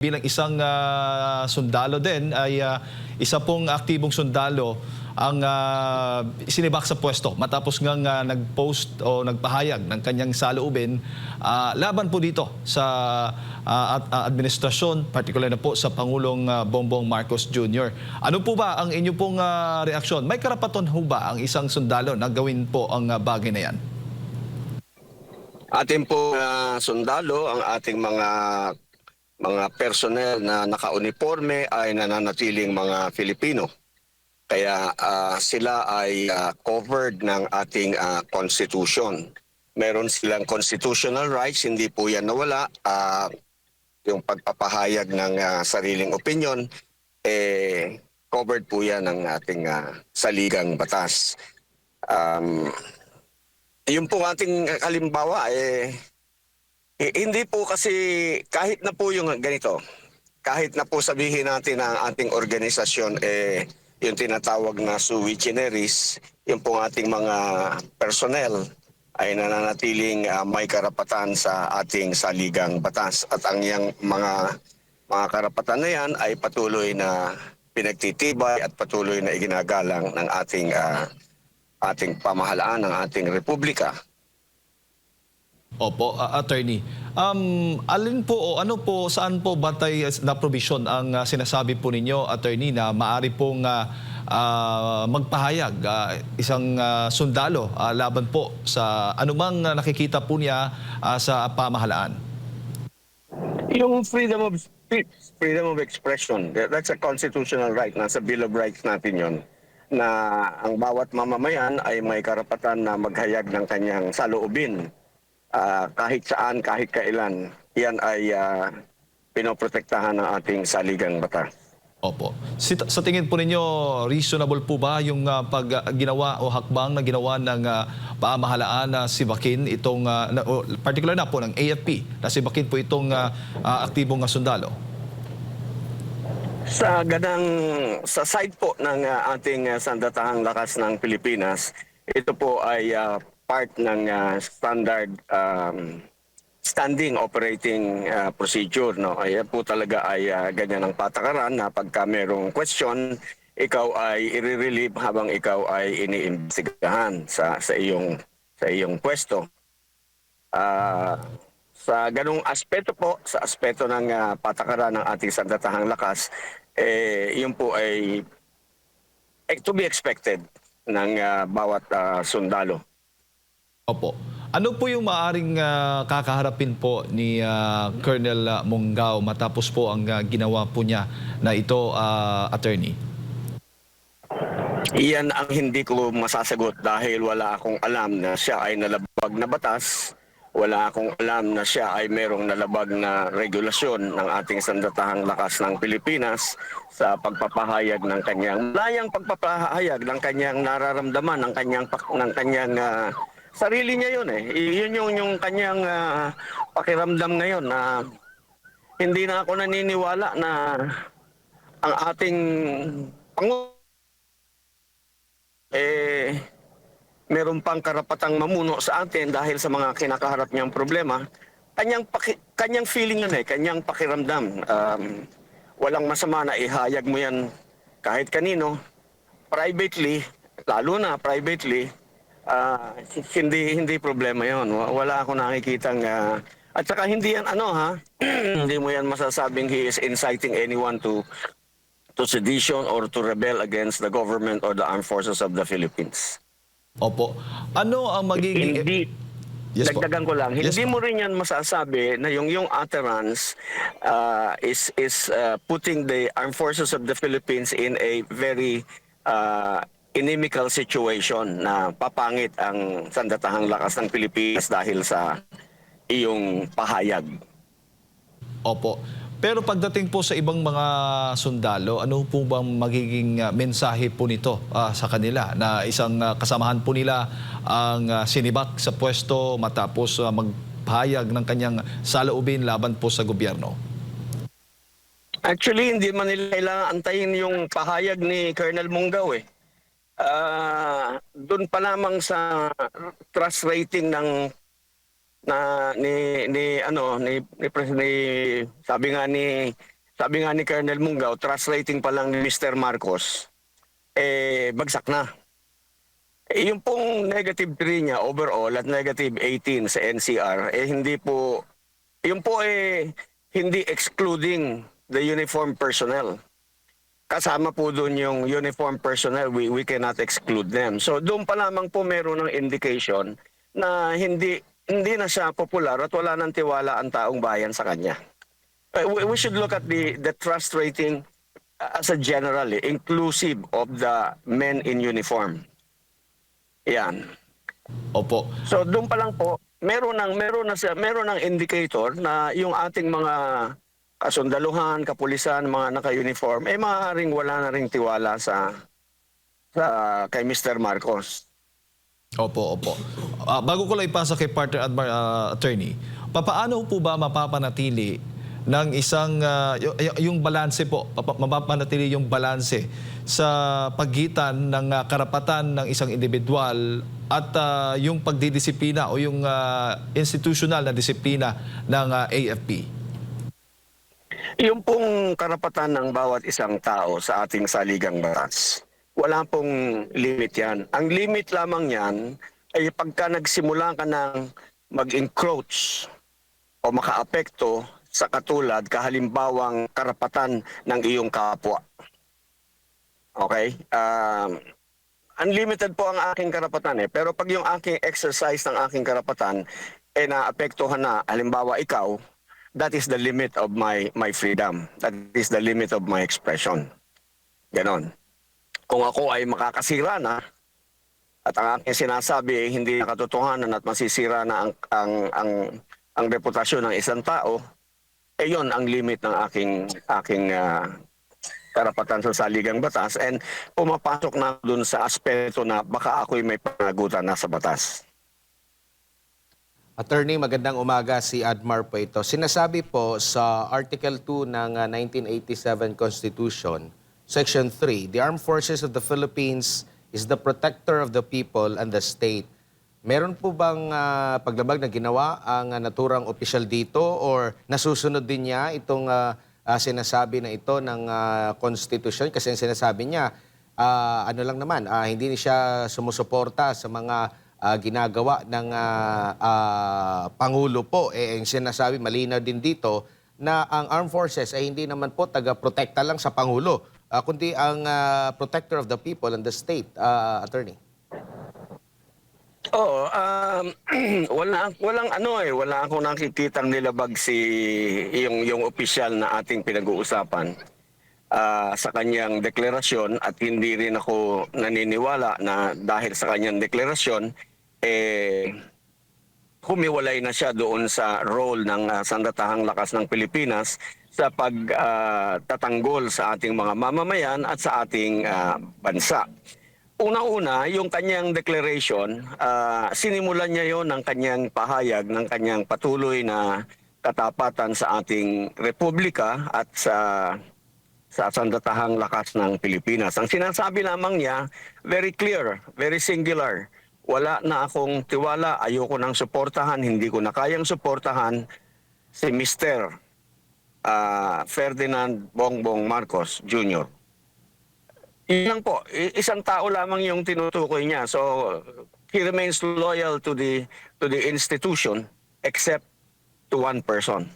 bilang isang sundalo din ay isa pong aktibong sundalo ang sinibak sa pwesto matapos ngang nag-post o nagpahayag ng kanyang saloobin laban po dito sa administrasyon, particular na po sa Pangulong Bongbong Marcos Jr. Ano po ba ang inyo pong reaksyon? May karapatan ho ba ang isang sundalo na gawin po ang bagay na yan? Ating po sundalo, ang ating mga personnel na nakauniforme ay nananatiling mga Filipino. Kaya sila ay covered ng ating constitution. Meron silang constitutional rights, hindi po yan nawala. Yung pagpapahayag ng sariling opinion, covered po yan ng ating saligang batas. Yung po ating halimbawa, hindi po kasi kahit na po yung ganito, kahit na po sabihin natin na ang ating organisasyon yung tinatawag na sui generis, yung po ating mga personnel ay nananatiling may karapatan sa ating saligang batas. At ang yung mga karapatan na yan ay patuloy na pinagtitibay at patuloy na iginagalang ng ating pamahalaan, ng ating republika. Opo, attorney. Alin po o ano po, saan po batay na provision ang sinasabi po ninyo, attorney, na maaari pong magpahayag isang sundalo laban po sa anumang nakikita po niya sa pamahalaan? Yung freedom of speech, freedom of expression, that's a constitutional right. Nasa Bill of Rights natin yon, na ang bawat mamamayan ay may karapatan na maghayag ng kanyang saloobin. Kahit saan, kahit kailan, yan ay pinoprotektahan ng ating saligang batas. Opo. Sa tingin po ninyo, reasonable po ba yung pagginawa o hakbang na ginawa ng pamahalaan na sibakin itong, particular na po ng AFP, na sibakin po itong aktibong sundalo? Sa side po ng ating sandatahang lakas ng Pilipinas, ito po ay part ng standard standing operating procedure, no? Ay po talaga ay ganyan ang patakaran na pagka merong question, ikaw ay i-relieve habang ikaw ay iniimbestigahan sa iyong pwesto. Sa ganung aspeto po, sa aspeto ng patakaran ng ating sandatahang lakas, yun po ay to be expected ng bawat sundalo. Opo. Ano po yung maaring kakaharapin po ni Colonel Monggao matapos po ang ginawa po niya na ito, attorney? Iyan ang hindi ko masasagot dahil wala akong alam na siya ay nalabag na batas. Wala akong alam na siya ay merong nalabag na regulasyon ng ating sandatahang lakas ng Pilipinas sa pagpapahayag ng kanyang layang pagpapahayag ng kanyang nararamdaman, ng kanyang sarili niya yun Yun yung kanyang pakiramdam ngayon na hindi na ako naniniwala na ang ating Pangulo meron pang karapatang mamuno sa atin dahil sa mga kinakaharap niyang problema. Kanyang feeling yun kanyang pakiramdam. Walang masama na ihayag mo yan kahit kanino, privately, lalo na privately. Hindi problema yon. Wala akong nakikitang at saka hindi yan hindi mo yan masasabing he is inciting anyone to sedition or to rebel against the government or the armed forces of the Philippines. Opo. Ano ang magiging... Hindi, Yes po. dagdagan ko lang, Yes hindi po. mo rin yan masasabi na yung utterance is putting the armed forces of the Philippines in a very inimical situation na papangit ang sandatahang lakas ng Pilipinas dahil sa iyong pahayag. Opo. Pero pagdating po sa ibang mga sundalo, ano po bang magiging mensahe po nito sa kanila na isang kasamahan po nila ang sinibak sa pwesto matapos magpahayag ng kanyang saloobin laban po sa gobyerno? Actually, hindi man nila kailangan antayin yung pahayag ni Colonel Monggao doon pa lamang sa trust rating ng na sabi nga ni Colonel Mungao, trust rating pa lang ni Mr. Marcos bagsak na. Yung pong negative 3 niya overall at negative 18 sa NCR yun po hindi excluding the uniform personnel. Kasama po doon yung uniform personnel, we cannot exclude them. So doon pa lamang po meron ng indication na hindi na siya popular at wala nang tiwala ang taong bayan sa kanya. We should look at the trust rating as a general, inclusive of the men in uniform. Yan. Opo. So doon pa lang po meron ng indicator na yung ating mga kasundaluhan, kapulisan, mga naka-uniform maaaring wala na ring tiwala sa kay Mr. Marcos. Opo, opo. Bago ko lang ipasa kay partner attorney, papaano po ba mapapanatili ng isang yung balanse po, mapapanatili yung balanse sa pagitan ng karapatan ng isang individual at yung pagdidisiplina o yung institutional na disiplina ng AFP? Yung pong karapatan ng bawat isang tao sa ating saligang batas, wala pong limit yan. Ang limit lamang yan ay pagka nagsimula ka ng mag-encroach o makaapekto sa katulad kahalimbawang karapatan ng iyong kapwa. Okay? Unlimited po ang aking karapatan pero pag yung aking exercise ng aking karapatan naapektuhan na, halimbawa ikaw, that is the limit of my freedom. That is the limit of my expression. Ganon. Kung ako ay makakasira na at ang aking sinasabi ay hindi nakatotohanan at masisira na ang reputasyon ng isang tao, yon ang limit ng aking karapatan sa saligang batas and pumapasok na dun sa aspeto na baka ako'y may panagutan na sa batas. Attorney, magandang umaga. Si Admar po ito. Sinasabi po sa Article 2 ng 1987 Constitution, Section 3, the Armed Forces of the Philippines is the protector of the people and the state. Meron po bang paglabag na ginawa ang naturang opisyal dito or nasusunod din niya itong sinasabi na ito ng Constitution? Kasi ang sinasabi niya, ano lang naman, hindi siya sumusuporta sa mga ginagawa ng Pangulo po. Ang sinasabi, malinaw din dito na ang armed forces ay hindi naman po taga-protekta lang sa Pangulo, kundi ang protector of the people and the state, attorney. Oo, wala akong nakikitang nilabag yung opisyal na ating pinag-uusapan sa kanyang deklarasyon at hindi rin ako naniniwala na dahil sa kanyang deklarasyon humiwalay na siya doon sa role ng Sandatahang Lakas ng Pilipinas sa pagtatanggol sa ating mga mamamayan at sa ating bansa. Unang-una, yung kanyang declaration, sinimulan niya yon ng kanyang pahayag, ng kanyang patuloy na katapatan sa ating republika at sa Sandatahang Lakas ng Pilipinas. Ang sinasabi lamang niya, very clear, very singular. Wala na akong tiwala, ayoko nang suportahan, hindi ko na kayang suportahan si Mr. Ferdinand Bongbong Marcos Jr. Yun lang po, isang tao lamang yung tinutukoy niya. So he remains loyal to the institution except to one person.